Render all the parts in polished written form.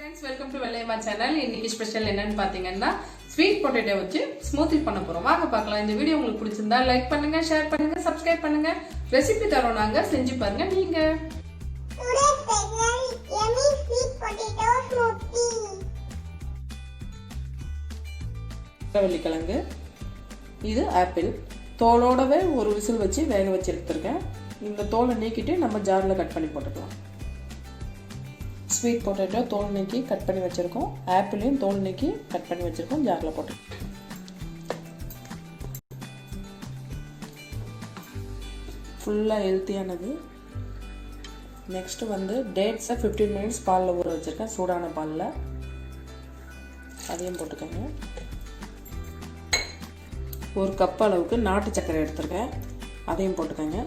friends, welcome to Vellaiyamma channel. இன்னைக்கு special என்னன்னு பாத்தீங்கன்னா ஸ்வீட் பொட்டேட்டோ வச்சு ஸ்மூத்தி பண்ண போறோம். வாங்க பார்க்கலாம். இந்த வீடியோ உங்களுக்கு பிடிச்சிருந்தா லைக் பண்ணுங்க, ஷேர் பண்ணுங்க, சப்ஸ்கிரைப் பண்ணுங்க. ரெசிபி தரோம் நாங்க, செஞ்சு பாருங்க நீங்க. Today special yummy sweet potato smoothie. வெள்ளிக்கிழங்கு, இது ஆப்பிள். தோலோடவே ஒரு விசில் வச்சு வேக வச்சு எடுத்துருக்கேன். இந்த தோலை நீக்கிட்டு நம்ம ஜார்ல கட் பண்ணி போட்டுக்கலாம். ஸ்வீட் பொட்டேட்டோ தோல் நீக்கி கட் பண்ணி வச்சுருக்கோம். ஆப்பிளையும் தோல் நீக்கி கட் பண்ணி வச்சுருக்கோம். ஜாரில் போட்டு ஃபுல்லாக ஹெல்த்தியானது. நெக்ஸ்ட்டு வந்து டேட்ஸை 15 மினிட்ஸ் பாலில் ஊற வச்சுருக்கேன், சூடான பாலில். அதையும் போட்டுக்கோங்க. ஒரு கப் அளவுக்கு நாட்டு சர்க்கரை எடுத்துருக்கேன், அதையும் போட்டுக்கோங்க.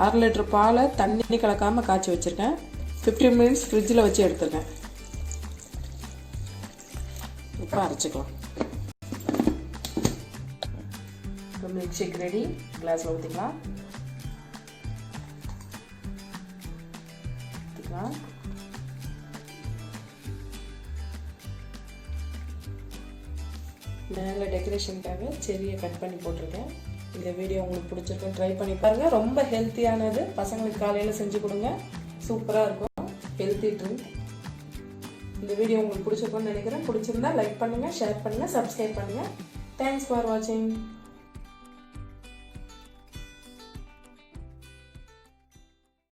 1/2 லிட்டர் பாலை தண்ணி கலக்காமல் காய்ச்சி வச்சுருக்கேன். 15 மினிட்ஸ் ஃப்ரிட்ஜில் வச்சு எடுத்துருக்கேன். இப்போ அரைச்சிக்கலாம். இப்போ மில்க் ஷேக் ரெடி. கிளாஸில் ஊற்றிக்கலாம். மேலே டெக்கரேஷனுக்காக செரியை கட் பண்ணி போட்டிருக்கேன். இந்த வீடியோ உங்களுக்கு பிடிச்சிருக்கும், ட்ரை பண்ணி பாருங்கள். ரொம்ப ஹெல்த்தியானது, பசங்களுக்கு காலையில் செஞ்சு கொடுங்க. சூப்பராக இருக்கும், ஹெல்த்தி ட்ரிங்க். இந்த வீடியோ உங்களுக்கு பிடிச்சிருக்கும்னு நினைக்கிறேன். பிடிச்சிருந்தா லைக் பண்ணுங்கள், ஷேர் பண்ணுங்கள், சப்ஸ்கிரைப் பண்ணுங்கள். தேங்க்ஸ் ஃபார் வாட்சிங்.